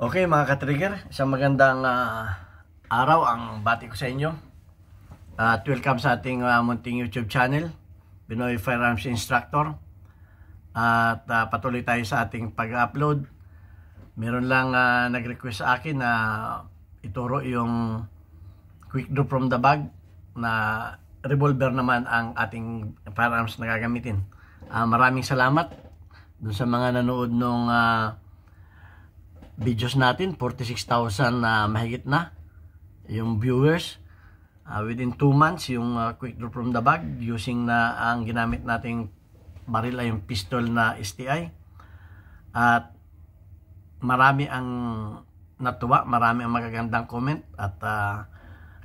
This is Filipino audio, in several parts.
Okay mga ka-trigger, isang magandang araw ang bati ko sa inyo. At welcome sa ating munting YouTube channel, Pinoy Firearms Instructor. At patuloy tayo sa ating pag-upload. Meron lang nag-request sa akin na ituro yung quick draw from the bag na revolver naman ang ating firearms na gagamitin. Maraming salamat dun sa mga nanood nung videos natin, 46,000 na mahigit na yung viewers. Within 2 months yung quick draw from the bag using na ang ginamit nating baril ay yung pistol na STI. At marami ang natuwa, marami ang magagandang comment at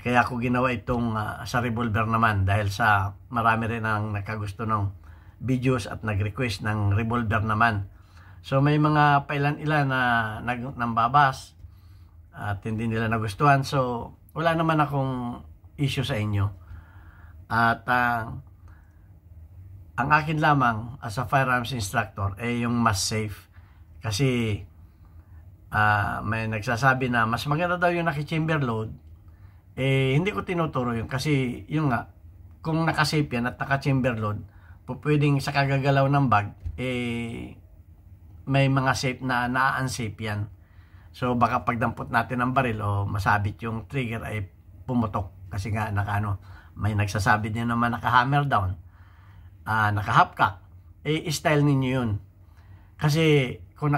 kaya ako ginawa itong sa revolver naman dahil sa marami rin ang nakagusto ng videos at nag-request ng revolver naman. So may mga pailan-ilan na nambabas at hindi nila nagustuhan. So wala naman akong issue sa inyo. At ang akin lamang as a firearms instructor ay yung mas safe. Kasi may nagsasabi na mas maganda daw yung naki-chamber load. Hindi ko tinuturo yun. Kasi yun nga, kung naka-safe yan at naka-chamber load, pwedeng sa kagagalaw ng bag, may mga safe na na-unsafe yan. So baka pagdampot natin ng baril o masabit yung trigger ay pumutok. Kasi nga may nagsasabi din naman naka-hammer down, naka-half cock. Style ninyo yun. Kasi kung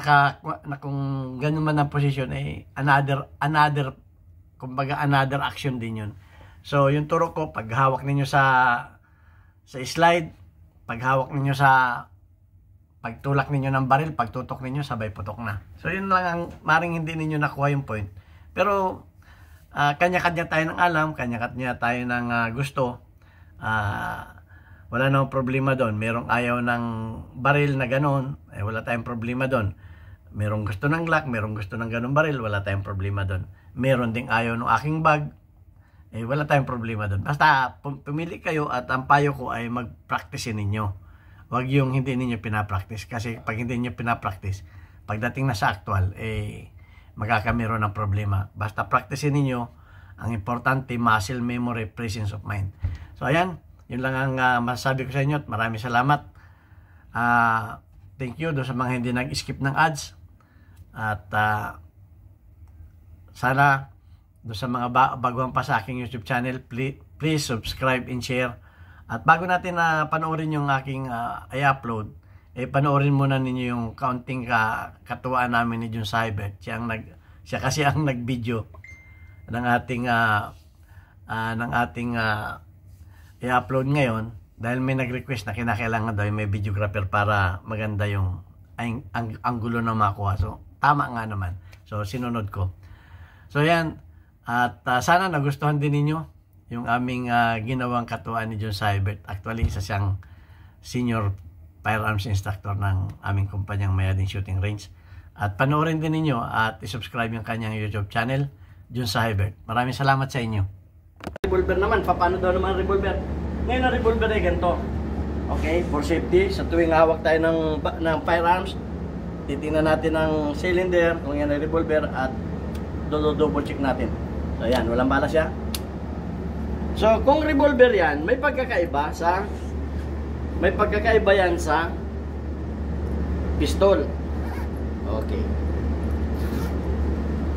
ganun man ang position, another action din yun. So yung turo ko, paghawak ninyo sa slide, paghawak ninyo sa pagtulak ninyo ng baril, pagtutok ninyo, sabay putok na. So yun lang ang maring hindi ninyo nakuha yung point. Pero kanya-kanya tayo ng alam, kanya-kanya tayo ng gusto. Wala namang problema doon. Merong ayaw ng baril na ganon, wala tayong problema doon. Merong gusto ng Glock, merong gusto ng ganong baril, wala tayong problema doon. Meron ding ayaw ng aking bag, wala tayong problema doon. Basta pumili kayo at ang payo ko ay mag-practice ninyo. Huwag yung hindi ninyo pinapractice. Kasi pag hindi ninyo pinapractice, pagdating na sa actual, magkakameron ng problema. Basta practice ninyo. Ang importante, muscle memory, presence of mind. So ayan, yun lang ang masasabi ko sa inyo. At maraming salamat. Thank you doon sa mga hindi nag-skip ng ads. At sana doon sa mga baguhan pa sa aking YouTube channel, please subscribe and share. At bago natin panoorin yung aking i-upload, panoorin muna ninyo yung counting katuwaan namin ni Jun Cyber. Siya kasi ang nag-video ng ating i-upload ngayon dahil may nag-request na kinakailangan daw may videographer para maganda yung anggulo na makuha. So tama nga naman. So sinunod ko. So yan. At sana nagustuhan din ninyo yung aming ginawang katuwaan ni John Cybert. Actually, isa siyang senior firearms instructor ng aming kumpanyang Mayading Shooting Range. At panoorin din ninyo at isubscribe yung kanyang YouTube channel, John Cybert. Maraming salamat sa inyo. Revolver naman, paano daw naman revolver? Ngayon ang revolver ay ganito. Okay, for safety, sa tuwing hawak tayo ng firearms, titingnan natin ang cylinder, kung yan ay revolver, at double check natin. So yan, walang balas siya. So, kung revolver yan, may pagkakaiba yan sa pistol. Okay.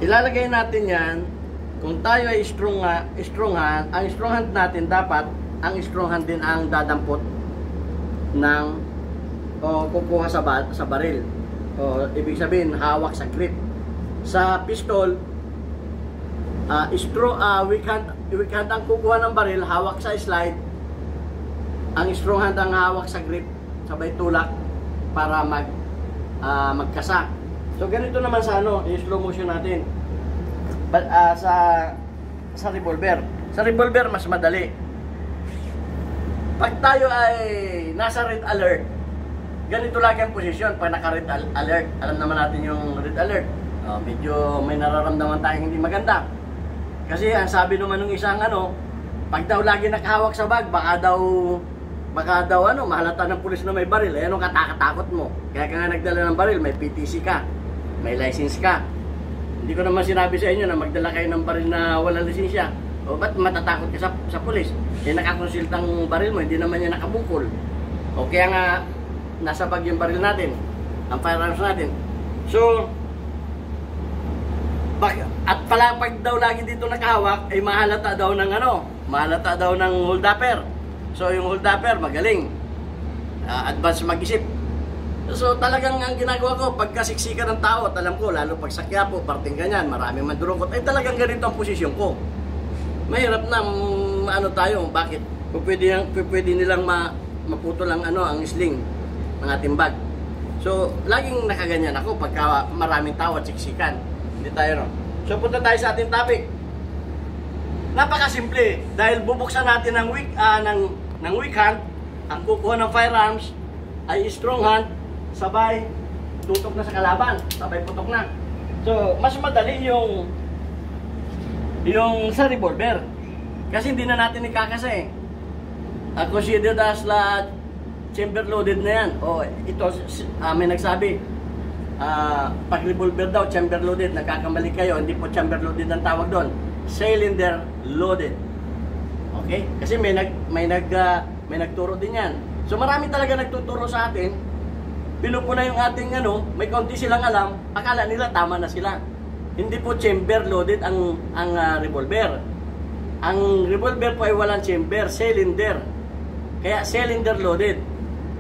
Ilalagay natin yan, kung tayo ay strong hand, ang strong hand natin dapat, ang strong hand din ang dadampot ng kukuha sa baril. Ibig sabihin, hawak sa grip. Sa pistol, weak hand ang kukuha ng baril, hawak sa slide. Ang strong hand ang hawak sa grip, sabay tulak para magkasa. So ganito naman sa i-slow motion natin. But sa revolver. Sa revolver mas madali. Pag tayo ay nasa red alert, ganito lagi ang posisyon pag naka-red alert. Alam naman natin yung red alert. Medyo may nararamdaman tayong hindi maganda. Kasi ang sabi naman ng isang pag daw lagi nakahawak sa bag, baka daw mahalata ng pulis na may baril. Anong katakot mo? Kaya ka nga nagdala ng baril, may PTC ka, may license ka. Hindi ko naman sinabi sa inyo na magdala kayo ng baril na walang lisensya. O ba't matatakot ka sa pulis? Eh nakakonsultang baril mo, hindi naman yan nakabukol. O kaya nga, nasa bag yung baril natin, ang firearms natin. So, at pala pag daw lagi dito nakahawak, ay mahalata daw ng mahalata daw ng holdupper. So yung holdupper magaling, advance mag-isip. So talagang ang ginagawa ko, pagkasiksikan ng tao, at alam ko, lalo pag sa Quiapo, parting ganyan, maraming mandurungkot, ay talagang ganito ang posisyon ko. Mahirap na, tayo, bakit? Pwede nilang maputo lang ang sling ng ating bag. So, laging nakaganyan ako pagka maraming tao at siksikan. Hindi tayo, no? So, punta tayo sa ating topic. Napakasimple, dahil bubuksan natin ng weak hand, ang kukuha ng firearms ay strong hand, sabay tutok na sa kalaban, sabay putok na. So, mas madali yung sa revolver. Kasi hindi na natin ikakasa eh. Considered as chamber loaded na yan. O, ito, may nagsabi, pag revolver daw, chamber loaded, nagkakamali kayo, hindi po chamber loaded ang tawag doon. Cylinder loaded. Okay? Kasi may nagturo din yan. So, marami talaga nagtuturo sa atin. Pinupuna yung ating may kaunti silang alam, akala nila tama na sila. Hindi po chamber loaded ang revolver. Ang revolver po ay walang chamber, cylinder. Kaya cylinder loaded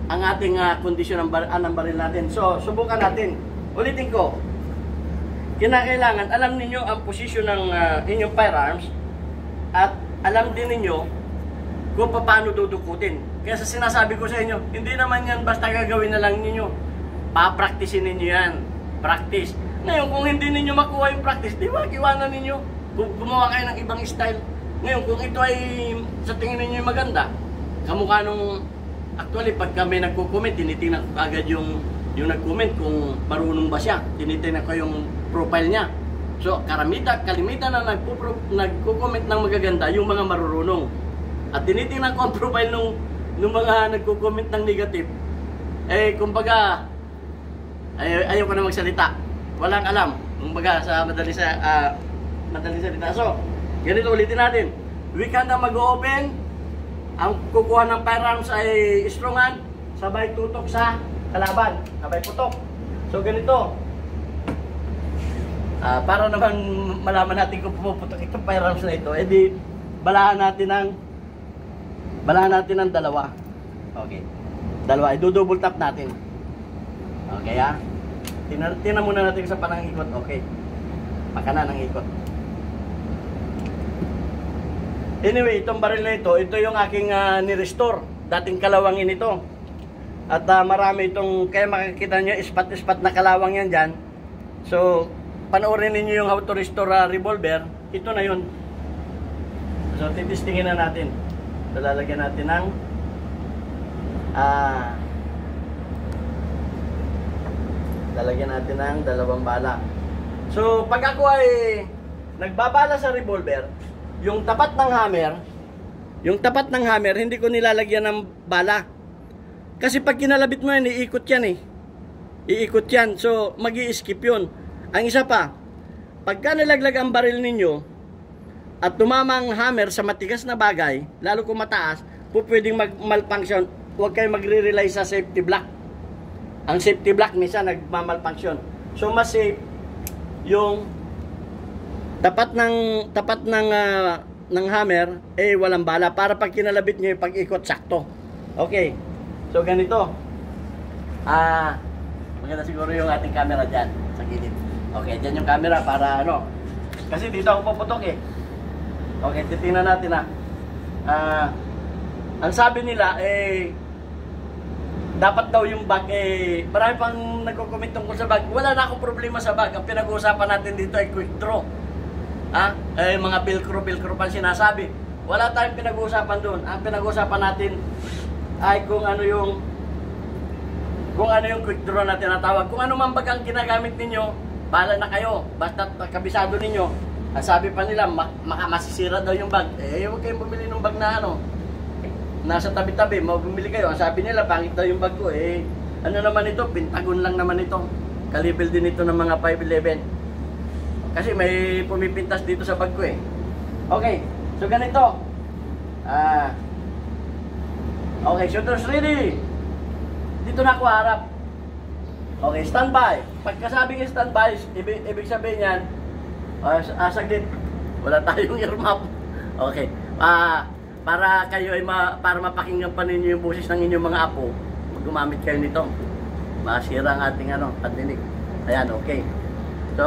ang ating kondisyon ng baril natin. So, subukan natin. Ulitin ko. Kinakailangan alam ninyo ang posisyon ng inyong firearms at alam din ninyo kung paano dudukutin. Kaya sa sinasabi ko sa inyo, hindi naman yan basta gagawin na lang ninyo. Papraktisin ninyo yan. Practice. Ngayon, kung hindi ninyo makuha yung practice, di ba, iwanan ninyo. Gumawa kayo ng ibang style. Ngayon, kung ito ay sa tingin ninyo maganda, kamukha nung, actually, pag kami nagko-comment, tinitingnan ko agad yung nag-comment kung marunong ba siya. Tinitingnan ko yung profile niya. So, kalimitan na nagko-comment ng magaganda, yung mga marurunong. At tinitingnan ko ang profile nung mga nagko-comment ng negative. Eh, kumbaga, ayaw ko na magsalita. Walang alam. Kumbaga, sa madali salita. So, ganito ulitin natin. Weak hand ang mag-open. Ang kukuha ng firearms ay strong hand. Sabay tutok sa kalaban. Sabay putok. So, ganito. Para naman malaman natin kung pumuputok itong firearms na ito, edi balahan natin ng dalawa. Okay. Dalawa. I-double tap natin. Okay, ha? Tingnan muna natin sa panang ikot. Okay. Pakanan ng ikot. Anyway, itong baril na ito yung aking ni-restore. Dating kalawangin ito. At marami itong, kaya makikita nyo, ispat-ispat na kalawang yan dyan. So, panoorin ninyo yung how to restore revolver. Ito na yun. So, titistingin na natin. So, lalagyan natin ng dalawang bala. So, pag ako ay nagbabala sa revolver, yung tapat ng hammer, hindi ko nilalagyan ng bala. Kasi pag kinalabit mo yan, iikot yan. So, mag-i-skip yun. Ang isa pa, pagka nalaglag ang baril ninyo at tumama ang hammer sa matigas na bagay, lalo kung mataas, pwedeng malfunction. Huwag kayo magre-rely sa safety block. Ang safety block minsan nagmamalfunction. So, mas safe yung tapat ng hammer walang bala para pag kinalabit nyo yung pag-ikot sakto. Okay. So ganito. Maganda siguro yung ating camera dyan sa gilid. Okay, dyan yung camera para kasi dito ako puputok eh. Okay, titingnan natin ang sabi nila dapat daw yung bag marami pang nagko-comment tungkol sa bag. Wala na akong problema sa bag. Ang pinag-uusapan natin dito ay quick draw. Mga velcro pa sinasabi. Wala tayong pinag-uusapan doon. Ang pinag-uusapan natin ay kung ano yung quick draw na tinatawag. Kung ano man bag ang ginagamit ninyo, bahala na kayo. Basta kabisado ninyo. Ang sabi pa nila, masisira daw yung bag. Huwag kayong bumili ng bag na nasa tabi-tabi, bumili kayo. Ang sabi nila, pangit daw yung bag ko. Ano naman ito? Pentagon lang naman ito. Kalibel din ito ng mga 511. Kasi may pumipintas dito sa bag ko eh. Okay, so ganito. Okay, shooters ready. Dito na ako harap. Okay, standby. Pagkasabing standby, ibig sabihin yan, saglit, wala tayong earmuff. Okay, para kayo ay para mapakinggan pa ninyo yung boses ng inyong mga apo, gumamit kayo nito. Masira ang ating pandinig. Ayan, okay. So,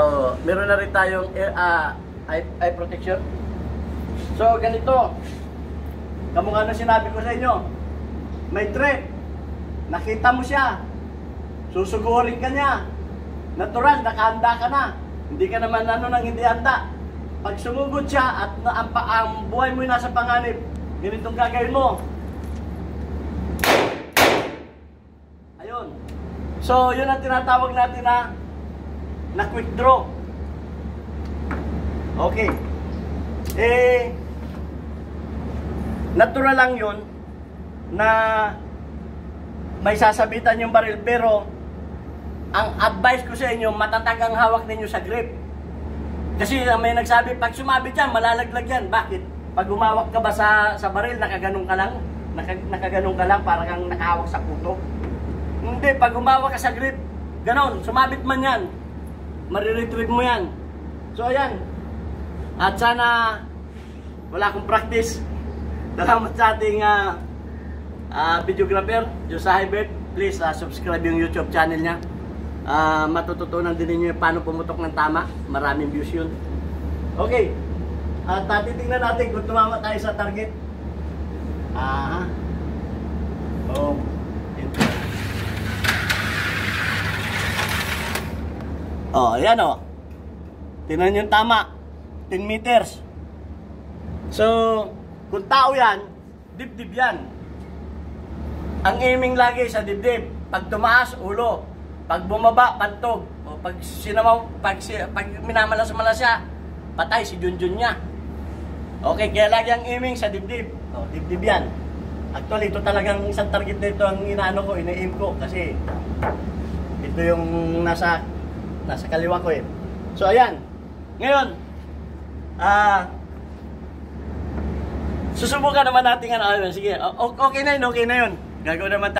meron na rin tayong eye protection. So, ganito. Kamukha na sinabi ko sa inyo. May threat. Nakita mo siya. Susugurin ka niya. Natural, nakahanda ka na. Hindi ka naman nang hindi handa. Pag sumugod siya at ang buhay mo nasa panganib, ganitong gagawin mo. Ayun. So, yun ang tinatawag natin na quick draw. Okay. Natural lang yun na may sasabitan yung baril, pero ang advice ko sa inyo, matatag ang hawak ninyo sa grip. Kasi may nagsabi, pag sumabit yan, malalaglag yan. Bakit? Pag humawak ka ba sa baril, nakaganong ka lang? Nakaganong ka lang, para kang nakahawak sa puto? Hindi, pag humawak ka sa grip, ganon, sumabit man yan, mariretrieve mo yan. So ayan. At sana wala akong practice. Salamat sa ating videographer, Josiah Hybert. Please subscribe yung YouTube channel niya. Matututunan din ninyo paano pumutok ng tama. Maraming views yun. Okay. At titingnan natin kung tumama tayo sa target. Oh. Oh, ayan oh. Tingnan yung tama. 10 meters. So, kung tao yan, dibdib yan. Ang aiming lagi sa dibdib. Pag tumaas, ulo. Pag bumaba, pantog. O pag sinamaw, pag minamalas-malas siya, patay si Junjun niya. Okay, kaya lagi ang aiming sa dibdib. O, dibdib yan. Actually, ito talagang isang target na ito ang inaano ko, ina-aim ko. Kasi, ito yung nasa kaliwa ko eh. So, ayan. Ngayon, susubukan naman natin sige, okay na yun, Gagawin naman tayo.